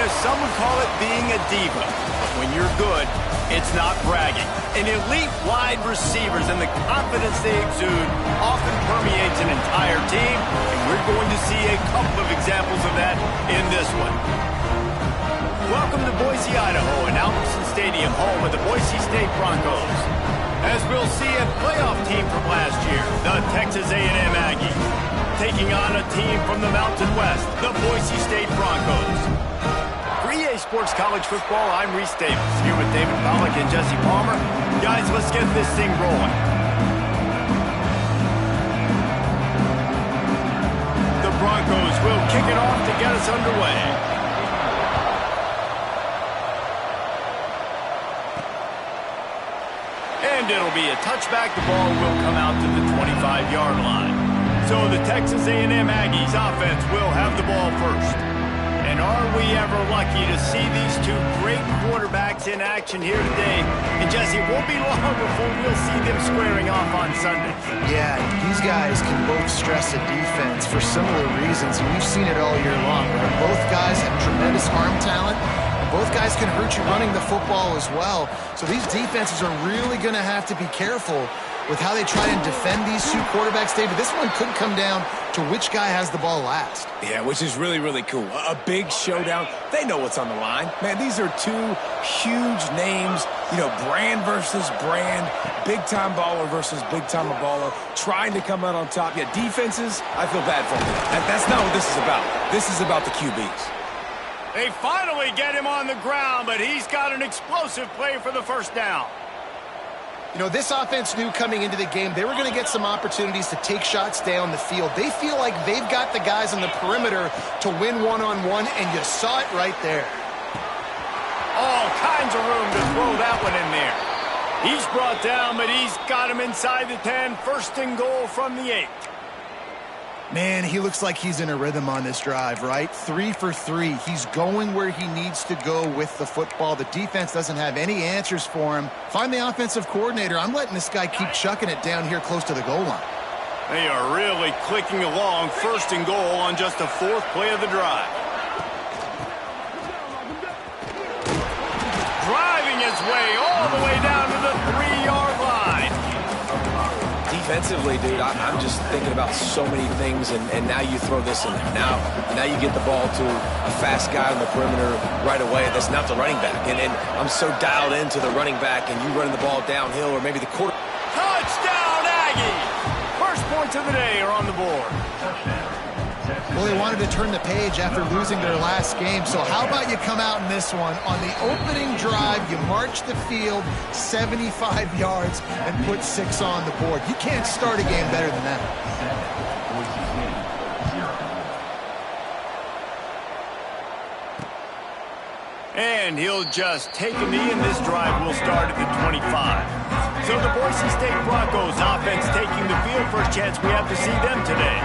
Yes, some would call it being a diva. But when you're good, it's not bragging. An elite wide receivers and the confidence they exude often permeates an entire team, and we're going to see a couple of examples of that in this one. Welcome to Boise, Idaho, and Albertson Stadium, home of the Boise State Broncos. As we'll see, a playoff team from last year, the Texas A&M Aggies, taking on a team from the Mountain West, the Boise State Broncos. For EA Sports College Football, I'm Reese Davis, here with David Pollack and Jesse Palmer. Guys, let's get this thing rolling. The Broncos will kick it off to get us underway. And it'll be a touchback. The ball will come out to the 25-yard line. So the Texas A&M Aggies offense will have the ball first. And are we ever lucky to see these two great quarterbacks in action here today? And Jesse, it won't be long before we'll see them squaring off on Sunday. Yeah, these guys can both stress a defense for similar reasons, and we've seen it all year long, right? Both guys have tremendous arm talent. Both guys can hurt you running the football as well. So these defenses are really going to have to be careful with how they try and defend these two quarterbacks, David. This one could come down to which guy has the ball last. Yeah, which is really, really cool. A big showdown. They know what's on the line. Man, these are two huge names, you know, brand versus brand, big-time baller versus big-time baller, trying to come out on top. Yeah, defenses, I feel bad for them. That's not what this is about. This is about the QBs. They finally get him on the ground, but he's got an explosive play for the first down. You know, this offense knew coming into the game they were going to get some opportunities to take shots down the field. They feel like they've got the guys on the perimeter to win one-on-one, and you saw it right there. All kinds of room to throw that one in there. He's brought down, but he's got him inside the 10. First and goal from the 8. Man, he looks like he's in a rhythm on this drive, right? 3 for 3. He's going where he needs to go with the football. The defense doesn't have any answers for him. Find the offensive coordinator. I'm letting this guy keep chucking it down here close to the goal line. They are really clicking along. First and goal on just the 4th play of the drive. Driving his way all the way down to the 3-yard line. Defensively, dude, I'm just thinking about so many things, and now you throw this in there. Now you get the ball to a fast guy on the perimeter right away. That's not the running back. And I'm so dialed into the running back, and you running the ball downhill, or maybe the quarter. Touchdown, Aggies! First points of the day are on the board. Well, they wanted to turn the page after losing their last game, so how about you come out in this one? On the opening drive, you march the field 75 yards and put 6 on the board. You can't start a game better than that. And he'll just take a knee, and this drive will start at the 25. So the Boise State Broncos offense taking the field. First chance we have to see them today.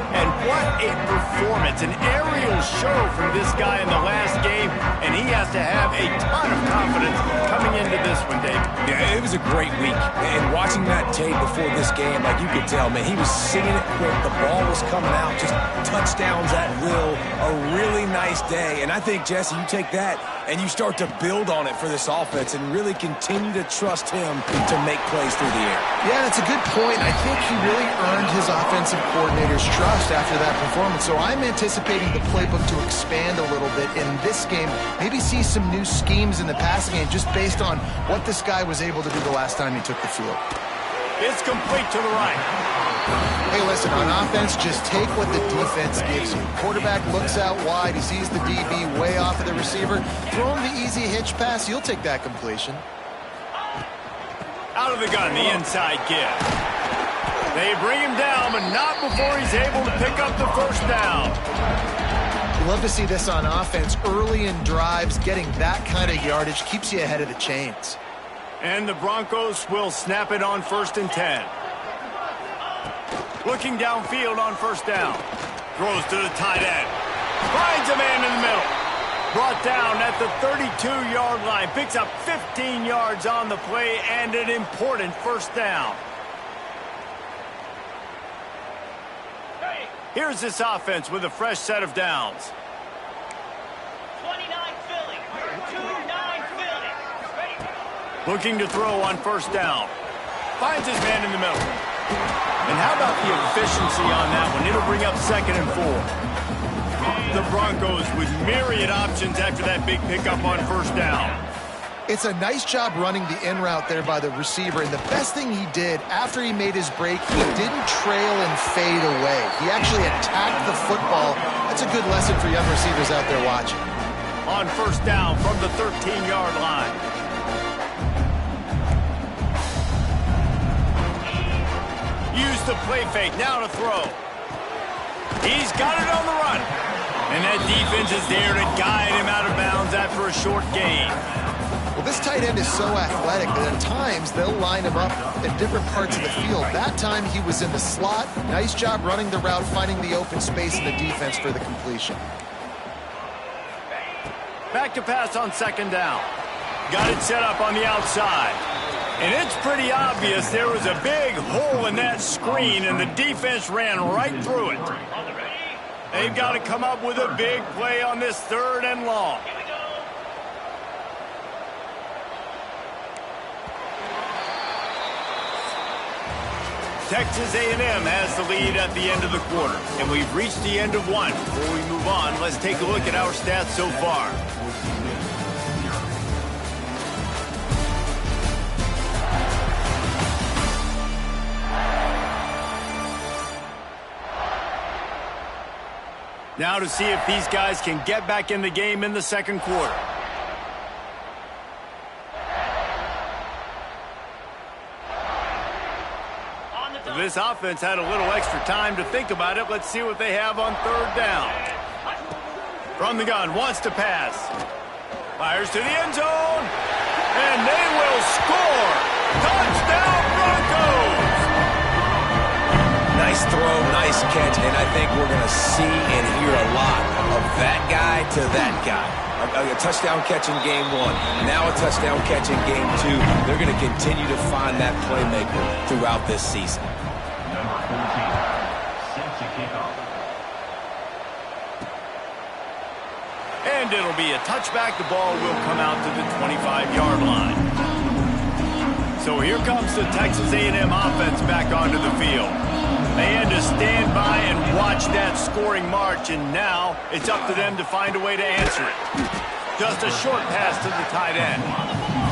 And what a performance, an aerial show from this guy in the last game, and he has to have a ton of confidence coming into this one, Dave. Yeah, it was a great week, and watching that tape before this game, like you could tell, man, he was singing it quick, the ball was coming out, just touchdowns at will, a really nice day, and I think, Jesse, you take that and you start to build on it for this offense and really continue to trust him to make plays through the air. Yeah, that's a good point. I think he really earned his offensive coordinator's trust after that performance. So I'm anticipating the playbook to expand a little bit in this game. Maybe see some new schemes in the passing game just based on what this guy was able to do the last time he took the field. It's complete to the right. Hey, listen, on offense, just take what the defense gives you. Quarterback looks out wide. He sees the DB way off of the receiver. Throw him the easy hitch pass. You'll take that completion. Out of the gun, the inside give. They bring him down, but not before he's able to pick up the first down. You love to see this on offense. Early in drives, getting that kind of yardage keeps you ahead of the chains. And the Broncos will snap it on 1st and 10. Looking downfield on first down. Throws to the tight end. Finds a man in the middle. Brought down at the 32-yard line. Picks up 15 yards on the play and an important first down. Here's this offense with a fresh set of downs. 29 Looking to throw on first down. Finds his man in the middle. And how about the efficiency on that one? It'll bring up 2nd and 4. The Broncos with myriad options after that big pickup on first down. It's a nice job running the in route there by the receiver, and the best thing he did after he made his break, he didn't trail and fade away. He actually attacked the football. That's a good lesson for young receivers out there watching. On first down from the 13-yard line. Use the play fake, now to throw. He's got it on the run. And that defense is there to guide him out of bounds after a short gain. Well, this tight end is so athletic that at times they'll line him up in different parts of the field. That time he was in the slot. Nice job running the route, finding the open space in the defense for the completion. Back to pass on 2nd down. Got it set up on the outside. And it's pretty obvious there was a big hole in that screen, and the defense ran right through it. They've got to come up with a big play on this 3rd and long. Texas A&M has the lead at the end of the quarter, and we've reached the end of one. Before we move on, let's take a look at our stats so far. Now to see if these guys can get back in the game in the 2nd quarter. This offense had a little extra time to think about it. Let's see what they have on 3rd down. From the gun, wants to pass. Fires to the end zone. And they will score. Touchdown Broncos! Nice throw, nice catch, and I think we're going to see and hear a lot of that guy to that guy. A touchdown catch in game 1, now a touchdown catch in game 2. They're going to continue to find that playmaker throughout this season. And it'll be a touchback. The ball will come out to the 25-yard line. So here comes the Texas A&M offense back onto the field. They had to stand by and watch that scoring march, and now it's up to them to find a way to answer it. Just a short pass to the tight end.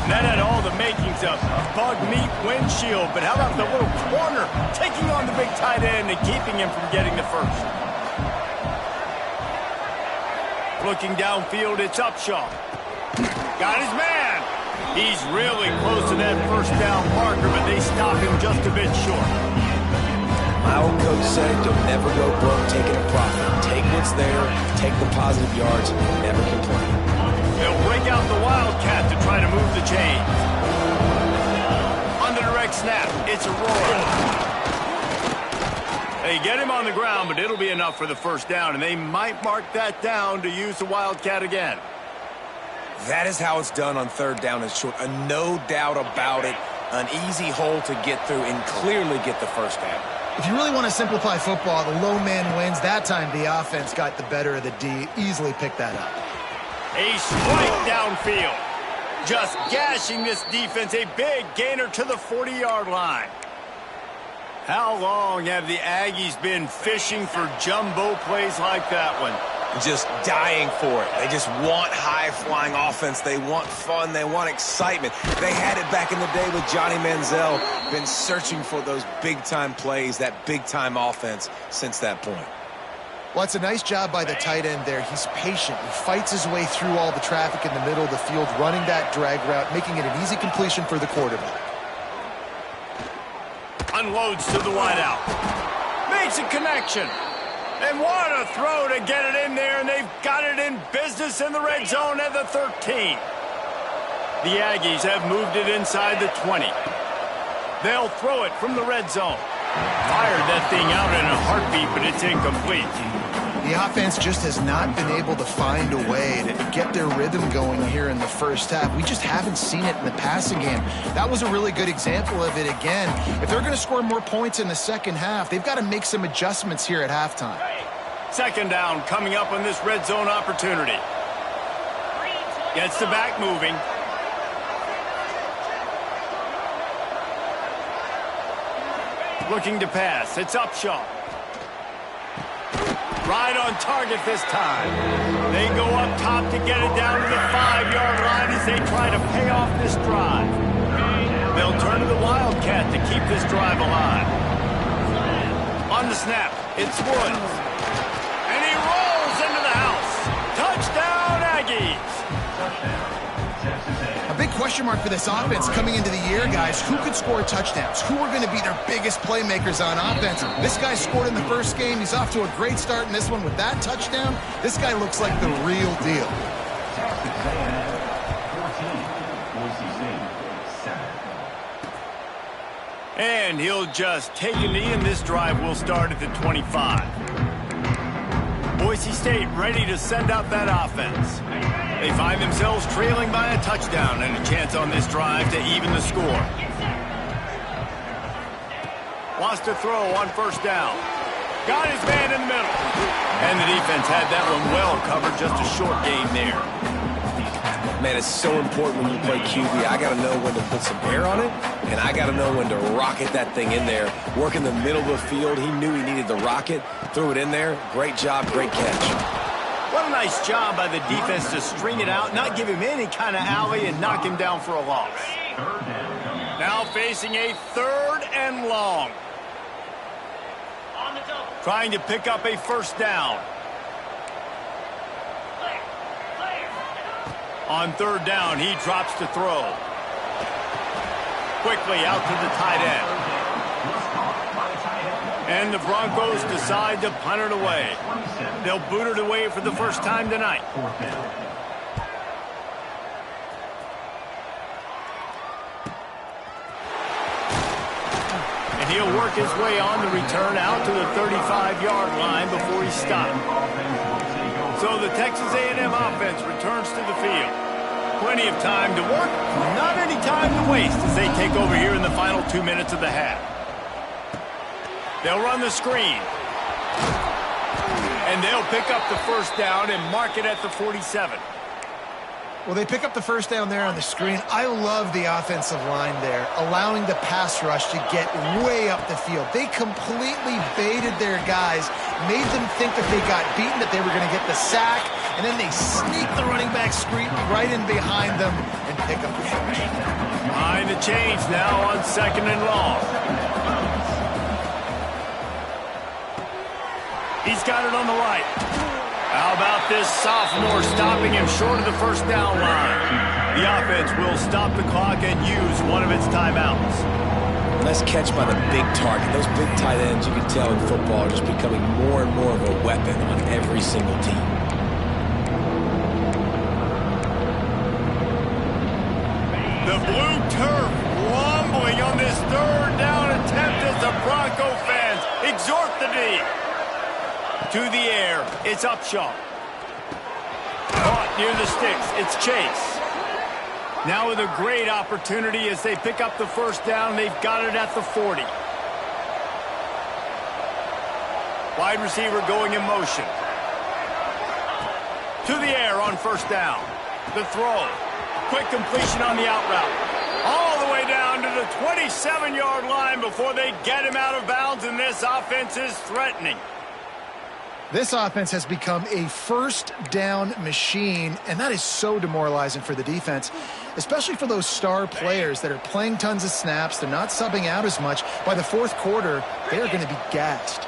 That had all the makings of bug meat windshield, but how about the little corner taking on the big tight end and keeping him from getting the first? Looking downfield, it's Upshaw. Got his man. He's really close to that first down marker, but they stop him just a bit short. My old coach said, you'll never go broke taking a profit. Take what's there, take the positive yards, never complain. They'll break out the Wildcat to try to move the chains. On the direct snap, it's a roar. They get him on the ground, but it'll be enough for the first down, and they might mark that down to use the Wildcat again. That is how it's done on 3rd down and short. No doubt about it. An easy hole to get through and clearly get the first down. If you really want to simplify football, the low man wins. That time the offense got the better of the D. Easily picked that up. A strike downfield. Just gashing this defense. A big gainer to the 40-yard line. How long have the Aggies been fishing for jumbo plays like that one? Just dying for it. They just want high-flying offense. They want fun. They want excitement. They had it back in the day with Johnny Manziel. Been searching for those big-time plays, that big-time offense since that point. Well, it's a nice job by the tight end there. He's patient. He fights his way through all the traffic in the middle of the field, running that drag route, making it an easy completion for the quarterback. Unloads to the wideout. Makes a connection. And what a throw to get it in there, and they've got it in business in the red zone at the 13. The Aggies have moved it inside the 20. They'll throw it from the red zone. Fired that thing out in a heartbeat, but it's incomplete. The offense just has not been able to find a way to get their rhythm going here in the first half. We just haven't seen it in the passing game. That was a really good example of it again. If they're going to score more points in the second half, they've got to make some adjustments here at halftime. 2nd down coming up on this red zone opportunity. Gets the back moving. Looking to pass. It's Upshaw. Right on target this time. They go up top to get it down to the 5-yard line as they try to pay off this drive. They'll turn to the Wildcat to keep this drive alive. On the snap, it's Woods. And he rolls into the house. Touchdown, Aggies. A big question mark for this offense coming into the year, guys. Who could score touchdowns? Who are going to be their biggest playmakers on offense? This guy scored in the first game. He's off to a great start in this one with that touchdown. This guy looks like the real deal. And he'll just take a knee, and this drive will start at the 25. Boise State ready to send out that offense. They find themselves trailing by a touchdown and a chance on this drive to even the score. Wants to throw on first down. Got his man in the middle. And the defense had that one well covered, just a short gain there. Man, it's so important when you play QB. I got to know when to put some air on it, and I got to know when to rocket that thing in there. Work in the middle of the field. He knew he needed the rocket. Threw it in there. Great job, great catch. What a nice job by the defense to string it out, not give him any kind of alley, and knock him down for a loss. Now facing a 3rd and long. Trying to pick up a first down. On 3rd down, he drops to throw. Quickly out to the tight end. And the Broncos decide to punt it away. They'll boot it away for the first time tonight. And he'll work his way on the return out to the 35-yard line before he's stopped. So the Texas A&M offense returns to the field. Plenty of time to work, not any time to waste as they take over here in the final 2 minutes of the half. They'll run the screen. And they'll pick up the first down and mark it at the 47. Well, they pick up the first down there on the screen. I love the offensive line there, allowing the pass rush to get way up the field. They completely baited their guys, made them think that they got beaten, that they were going to get the sack, and then they sneak the running back screen right in behind them and pick up the first. Behind the chains now on 2nd and long. He's got it on the right. How about this sophomore stopping him short of the first down line? The offense will stop the clock and use one of its timeouts. Nice catch by the big target. Those big tight ends, you can tell in football, are just becoming more and more of a weapon on every single team. The blue turf rumbling on this 3rd down attempt as the Bronco fans exhort the D. To the air, it's Upshaw. Caught near the sticks, it's Chase. Now with a great opportunity as they pick up the first down, they've got it at the 40. Wide receiver going in motion. To the air on first down. The throw. Quick completion on the out route. All the way down to the 27-yard line before they get him out of bounds, and this offense is threatening. This offense has become a first down machine, and that is so demoralizing for the defense, especially for those star players that are playing tons of snaps. They're not subbing out as much. By the 4th quarter, they are going to be gassed.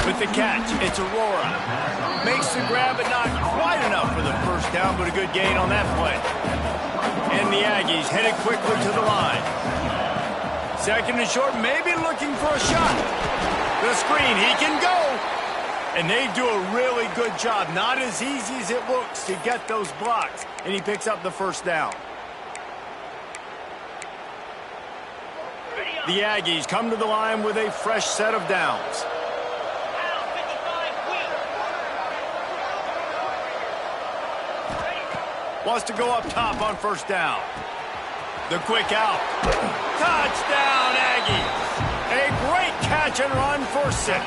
With the catch, it's Aurora. Makes the grab, but not quite enough for the first down, but a good gain on that play. And the Aggies headed quickly to the line. 2nd and short, maybe looking for a shot. The screen, he can go. And they do a really good job. Not as easy as it looks to get those blocks. And he picks up the first down. The Aggies come to the line with a fresh set of downs. Wants to go up top on first down. The quick out. Touchdown, Aggies. A great catch and run for 6.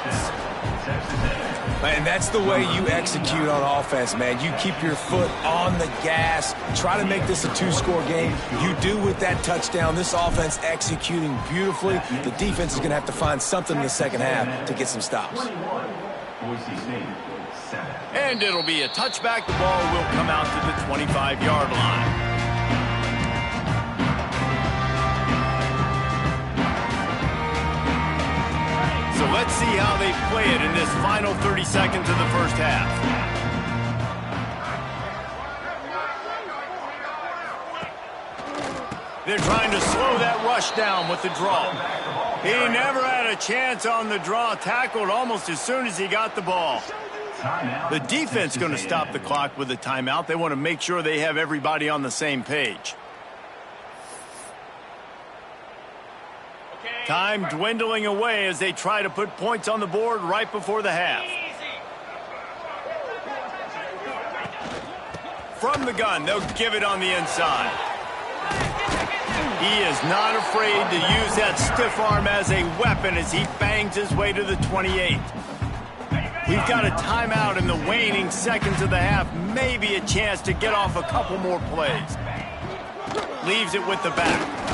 And that's the way you execute on offense, man. You keep your foot on the gas, try to make this a two-score game. You do with that touchdown. This offense executing beautifully. The defense is going to have to find something in the second half to get some stops. And it'll be a touchback. The ball will come out to the 25-yard line. So let's see how they play it in this final 30 seconds of the first half. They're trying to slow that rush down with the draw. He never had a chance on the draw, tackled almost as soon as he got the ball. The defense going to stop the clock with a timeout. They want to make sure they have everybody on the same page. Time dwindling away as they try to put points on the board right before the half. From the gun, they'll give it on the inside. He is not afraid to use that stiff arm as a weapon as he bangs his way to the 28. We've got a timeout in the waning seconds of the half. Maybe a chance to get off a couple more plays. Leaves it with the back.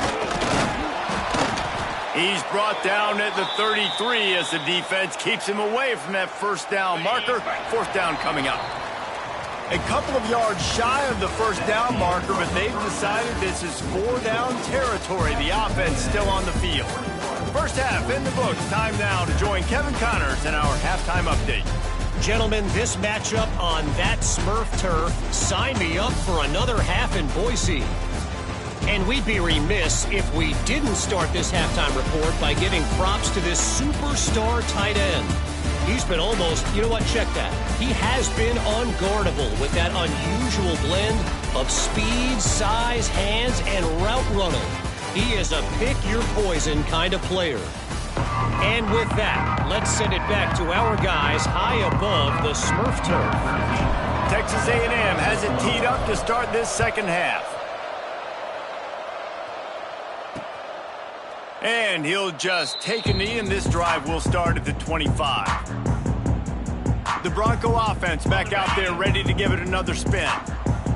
He's brought down at the 33 as the defense keeps him away from that first down marker. Fourth down coming up. A couple of yards shy of the first down marker, but they've decided this is four-down territory. The offense still on the field. First half in the books. Time now to join Kevin Connors in our halftime update. Gentlemen, this matchup on that Smurf turf, sign me up for another half in Boise. And we'd be remiss if we didn't start this halftime report by giving props to this superstar tight end. He's been almost, you know what, check that. He has been unguardable with that unusual blend of speed, size, hands, and route running. He is a pick-your-poison kind of player. And with that, let's send it back to our guys high above the Smurf turf. Texas A&M has it teed up to start this second half. And he'll just take a knee, and this drive will start at the 25. The Bronco offense back out there ready to give it another spin.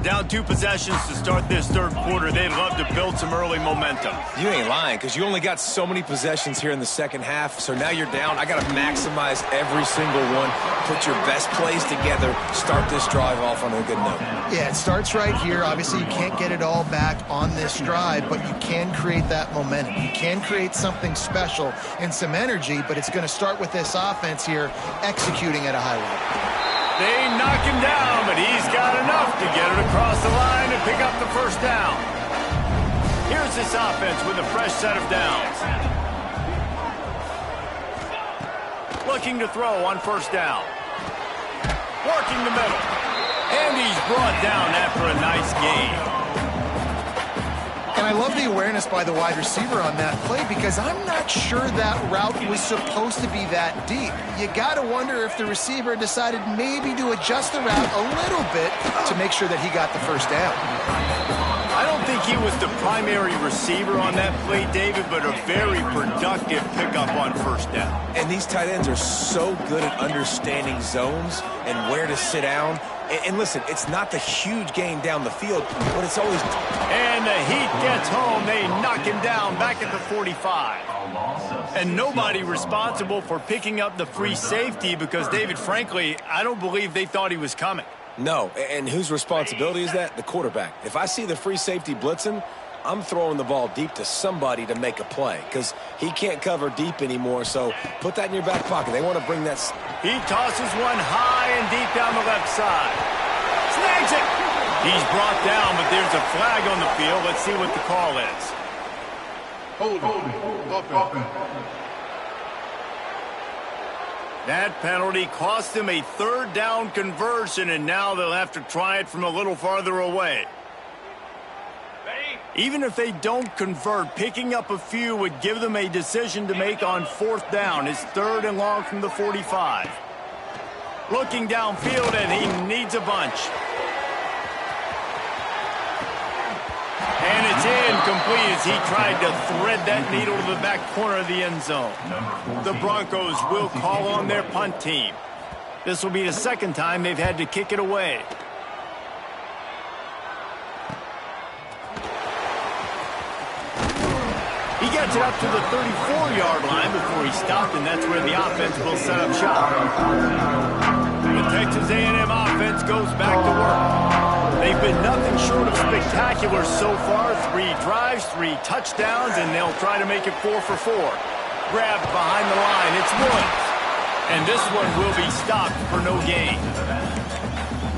Down 2 possessions to start this third quarter. They'd love to build some early momentum. You ain't lying, because you only got so many possessions here in the second half, so now you're down. I got to maximize every single one, put your best plays together, start this drive off on a good note. Yeah, it starts right here. Obviously, you can't get it all back on this drive, but you can create that momentum. You can create something special and some energy, but it's going to start with this offense here executing at a high level. They knock him down, but he's got enough to get it across the line and pick up the first down. Here's this offense with a fresh set of downs. Looking to throw on first down. Working the middle. And he's brought down after a nice gain. And I love the awareness by the wide receiver on that play because I'm not sure that route was supposed to be that deep. You got to wonder if the receiver decided maybe to adjust the route a little bit to make sure that he got the first down. I don't think he was the primary receiver on that play, David, but a very productive pickup on first down. And these tight ends are so good at understanding zones and where to sit down. And listen, it's not the huge gain down the field, but it's always... And the Heat gets home. They knock him down back at the 45. And nobody responsible for picking up the free safety because, David, frankly, I don't believe they thought he was coming. No, and whose responsibility is that? The quarterback. If I see the free safety blitzing, I'm throwing the ball deep to somebody to make a play because he can't cover deep anymore, so put that in your back pocket. They want to bring that... He tosses one high and deep down the left side. Snags it! He's brought down, but there's a flag on the field. Let's see what the call is. Hold it. That penalty cost him a third down conversion, and now they'll have to try it from a little farther away. Even if they don't convert, picking up a few would give them a decision to make on fourth down. It's third and long from the 45. Looking downfield, and he needs a bunch. And it's incomplete as he tried to thread that needle to the back corner of the end zone. The Broncos will call on their punt team. This will be the second time they've had to kick it away. He gets it up to the 34-yard line before he stopped, and that's where the offense will set up shop. The Texas A&M offense goes back to work. They've been nothing short of spectacular so far. 3 drives, 3 touchdowns, and they'll try to make it 4 for 4. Grabbed behind the line, it's Woods. And this one will be stopped for no gain.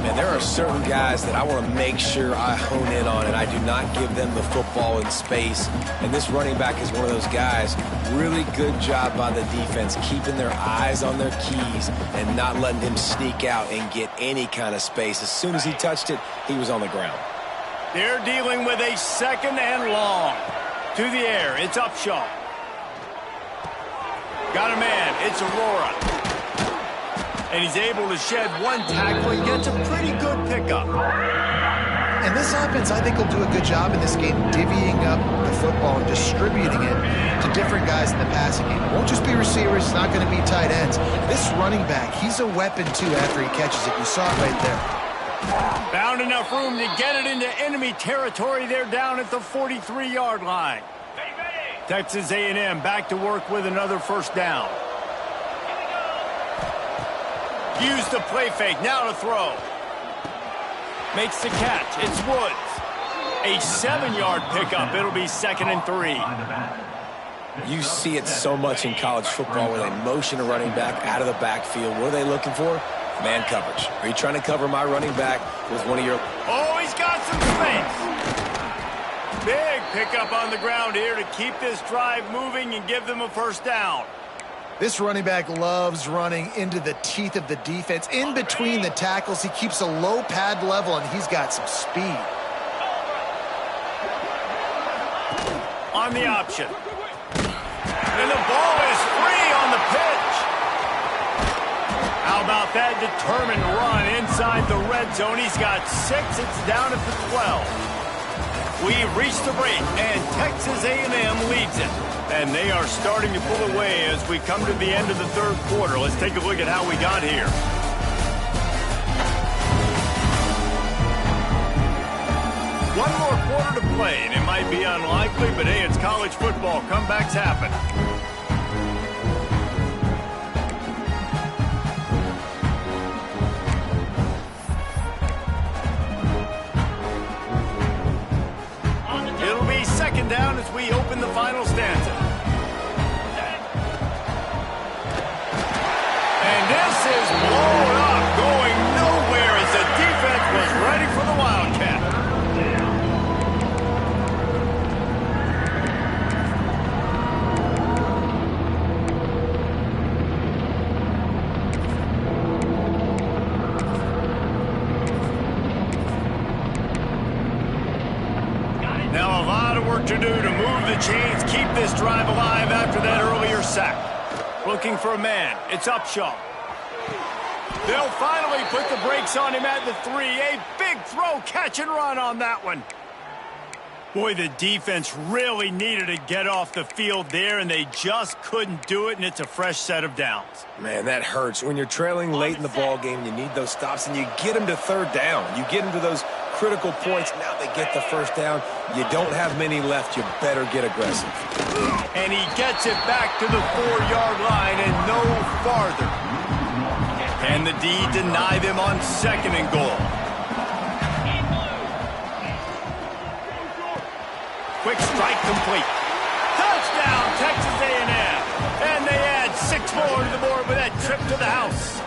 Man, there are certain guys that I want to make sure I hone in on, and I do not give them the football in space. And this running back is one of those guys. Really good job by the defense, keeping their eyes on their keys and not letting him sneak out and get any kind of space. As soon as he touched it, he was on the ground. They're dealing with a 2nd and long. To the air, it's Upshaw. Got a man, it's Aurora. And he's able to shed 1 tackle and gets a pretty good pickup. And this offense, I think, will do a good job in this game divvying up the football and distributing it to different guys in the passing game. It won't just be receivers. It's not going to be tight ends. This running back, he's a weapon, too, after he catches it. You saw it right there. Found enough room to get it into enemy territory. They're down at the 43-yard line. Texas A&M back to work with another first down. Use the play fake, now to throw. Makes the catch, it's Woods. A 7-yard pickup, it'll be 2nd and 3. You see it so much in college football where they motion a running back out of the backfield. What are they looking for? Man coverage. Are you trying to cover my running back with one of your... Oh, he's got some space. Big pickup on the ground here to keep this drive moving and give them a first down. This running back loves running into the teeth of the defense. In between the tackles, he keeps a low pad level, and he's got some speed. On the option. And the ball is free on the pitch. How about that determined run inside the red zone? He's got 6. It's down at the 12. We've reached the break, and Texas A&M leads it. And they are starting to pull away as we come to the end of the 3rd quarter. Let's take a look at how we got here. One more quarter to play, and it might be unlikely, but hey, it's college football. Comebacks happen. It'll be 2nd down as we open the final stanza. And this is blown up, going nowhere as the defense was ready for the Wildcat. Now a lot of work to do to move the chains, keep this drive alive after that earlier sack. Looking for a man. It's Upshaw. They'll finally put the brakes on him at the 3. A big throw, catch and run on that one. Boy, the defense really needed to get off the field there, and they just couldn't do it, and it's a fresh set of downs. Man, that hurts. When you're trailing late in the ball game, you need those stops, and you get them to 3rd down. You get them to those critical points. Now they get the first down. You don't have many left. You better get aggressive. And he gets it back to the 4-yard line and no farther. And the D deny them on 2nd and goal. Quick strike complete. Touchdown, Texas A&M. And they add 6 more to the board with that trip to the house.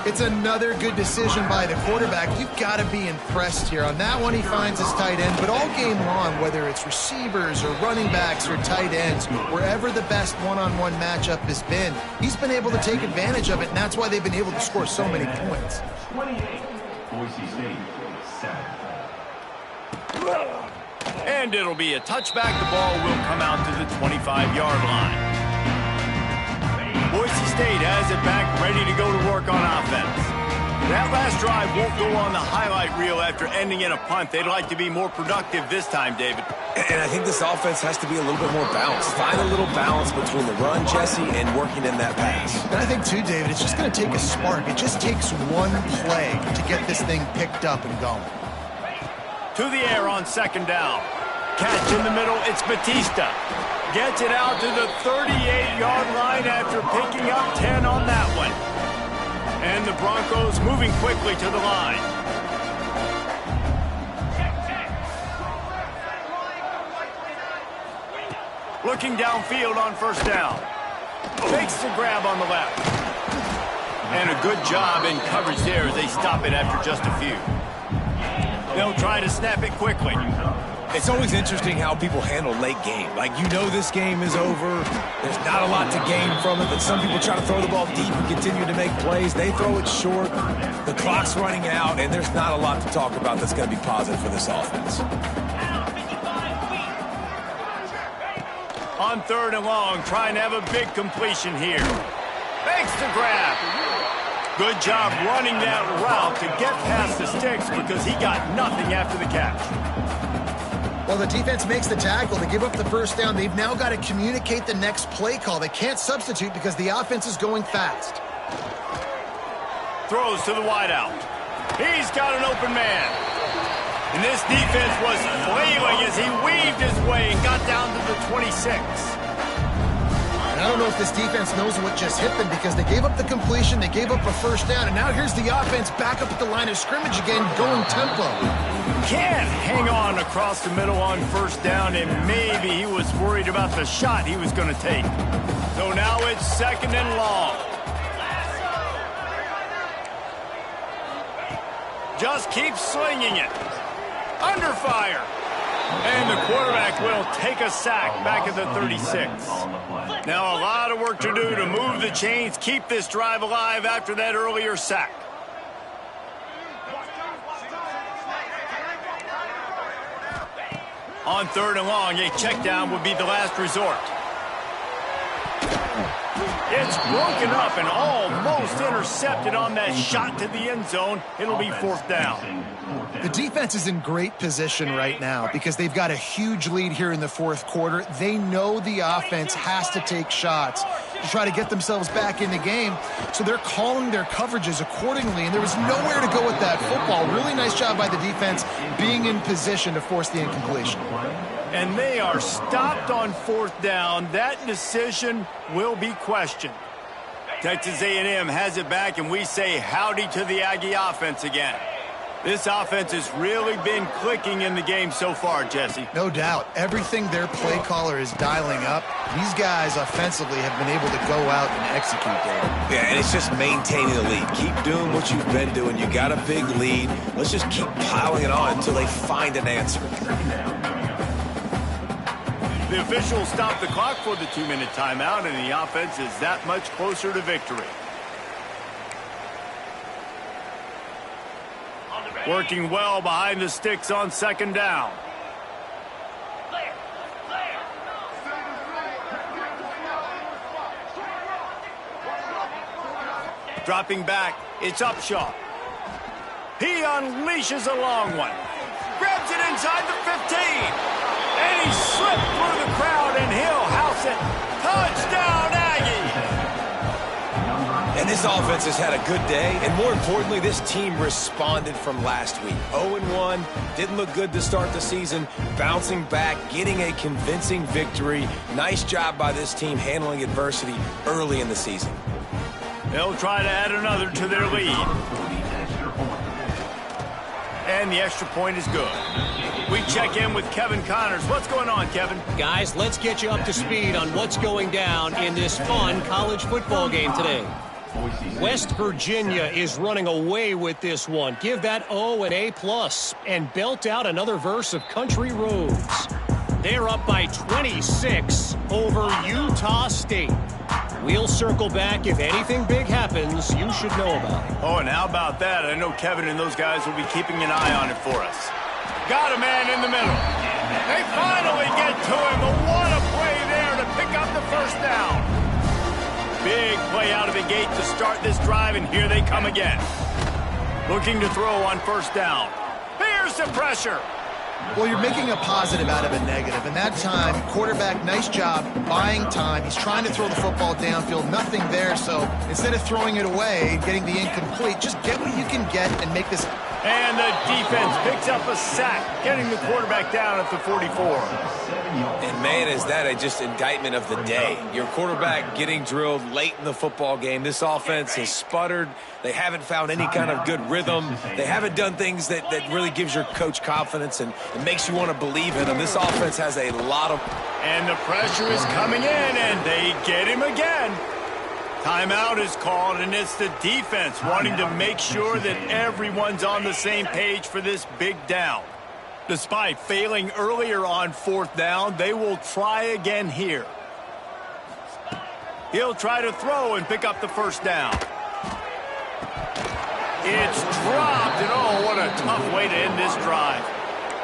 It's another good decision by the quarterback. You've got to be impressed here. On that one, he finds his tight end, but all game long, whether it's receivers or running backs or tight ends, wherever the best one-on-one matchup has been, he's been able to take advantage of it, and that's why they've been able to score so many points. 28, Boise State, 7. And it'll be a touchback. The ball will come out to the 25-yard line. Boise State has it back, ready to go to work on offense. That last drive won't go on the highlight reel after ending in a punt. They'd like to be more productive this time, David. And I think this offense has to be a little bit more balanced. Find a little balance between the run, Jesse, and working in that pass. And I think, too, David, it's just going to take a spark. It just takes one play to get this thing picked up and going. To the air on second down. Catch in the middle, it's Batista. Gets it out to the 38-yard line after picking up 10 on that one. And the Broncos moving quickly to the line. Looking downfield on first down. Takes the grab on the left. And a good job in coverage there as they stop it after just a few. They'll try to snap it quickly. It's always interesting how people handle late game. Like, you know this game is over. There's not a lot to gain from it, but some people try to throw the ball deep and continue to make plays. They throw it short. The clock's running out, and there's not a lot to talk about that's going to be positive for this offense. On third and long, trying to have a big completion here. Makes the grab. Good job running that route to get past the sticks because he got nothing after the catch. Well, the defense makes the tackle. They give up the first down. They've now got to communicate the next play call. They can't substitute because the offense is going fast. Throws to the wideout. He's got an open man. And this defense was flailing as he weaved his way and got down to the 26. I don't know if this defense knows what just hit them because they gave up the completion, they gave up a first down, and now here's the offense back up at the line of scrimmage again, going tempo. Can't hang on across the middle on first down, and maybe he was worried about the shot he was going to take. So now it's second and long. Just keep slinging it. Under fire. And the quarterback will take a sack back at the 36. Now a lot of work to do to move the chains, keep this drive alive after that earlier sack. On third and long, a check down would be the last resort. It's broken up and almost intercepted on that shot to the end zone. It'll be fourth down. The defense is in great position right now because they've got a huge lead here in the fourth quarter. They know the offense has to take shots to try to get themselves back in the game, so they're calling their coverages accordingly, and there was nowhere to go with that football. Really nice job by the defense being in position to force the incompletion. And they are stopped on fourth down. That decision will be questioned. Texas A&M has it back, and we say howdy to the Aggie offense again. This offense has really been clicking in the game so far, Jesse. No doubt. Everything their play caller is dialing up, these guys offensively have been able to go out and execute, David. Yeah, and it's just maintaining the lead. Keep doing what you've been doing. You got a big lead. Let's just keep piling it on until they find an answer. The officials stop the clock for the 2-minute timeout, and the offense is that much closer to victory. Working well behind the sticks on second down. Dropping back, it's Upshaw. He unleashes a long one. Grabs it inside the 15. And he slipped through the crowd, and he'll house it. Touchdown, Aggie! And this offense has had a good day, and more importantly, this team responded from last week. 0-1, didn't look good to start the season, bouncing back, getting a convincing victory. Nice job by this team handling adversity early in the season. They'll try to add another to their lead. And the extra point is good. We check in with Kevin Connors. What's going on, Kevin? Guys, let's get you up to speed on what's going down in this fun college football game today. West Virginia is running away with this one. Give that O an A+, and belt out another verse of Country Roads. They're up by 26 over Utah State. We'll circle back. If anything big happens, you should know about it. Oh, and how about that? I know Kevin and those guys will be keeping an eye on it for us. Got a man in the middle. They finally get to him. But what a play there to pick up the first down. Big play out of the gate to start this drive, and here they come again. Looking to throw on first down. Here's the pressure. Well, you're making a positive out of a negative. And that time, quarterback, nice job buying time. He's trying to throw the football downfield. Nothing there. So instead of throwing it away and getting the incomplete, just get what you can get and make this. And the defense picks up a sack, getting the quarterback down at the 44. And, man, is that just indictment of the day. Your quarterback getting drilled late in the football game. This offense has sputtered. They haven't found any kind of good rhythm. They haven't done things that really gives your coach confidence and makes you want to believe in them. This offense has a lot of... And the pressure is coming in, and they get him again. Timeout is called, and it's the defense wanting to make sure that everyone's on the same page for this big down. Despite failing earlier on fourth down, they will try again here. He'll try to throw and pick up the first down. It's dropped, and oh, what a tough way to end this drive.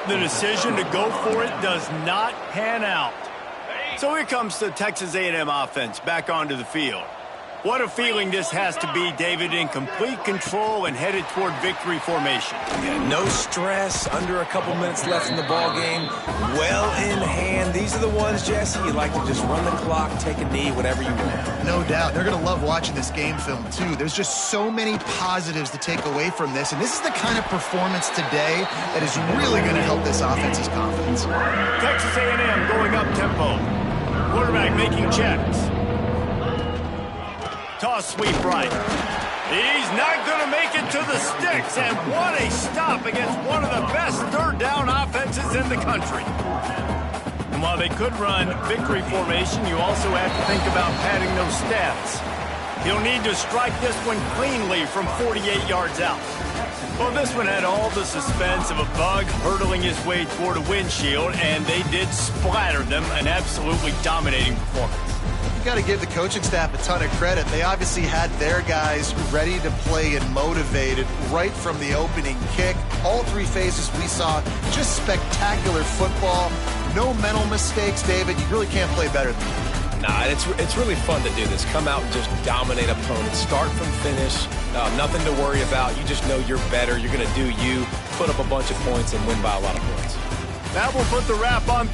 The decision to go for it does not pan out. So here comes the Texas A&M offense back onto the field. What a feeling this has to be, David, in complete control and headed toward victory formation. Yeah, no stress, under a couple minutes left in the ball game, well in hand. These are the ones, Jesse, you like to just run the clock, take a knee, whatever you want. No doubt. They're going to love watching this game film, too. There's just so many positives to take away from this, and this is the kind of performance today that is really going to help this offense's confidence. Texas A&M going up tempo. Quarterback making checks. Toss sweep right. He's not going to make it to the sticks, and what a stop against one of the best third down offenses in the country. And while they could run victory formation, you also have to think about padding those stats. He'll need to strike this one cleanly from 48 yards out. Well, this one had all the suspense of a bug hurtling his way toward a windshield, and they did splatter them, an absolutely dominating performance. Got to give the coaching staff a ton of credit. They obviously had their guys ready to play and motivated right from the opening kick. All three phases we saw, just spectacular football. No mental mistakes, David. You really can't play better than that. Nah, it's really fun to do this. Come out and just dominate opponents. Start from finish. Nothing to worry about. You just know you're better. You're going to do you, put up a bunch of points, and win by a lot of points. That will put the wrap on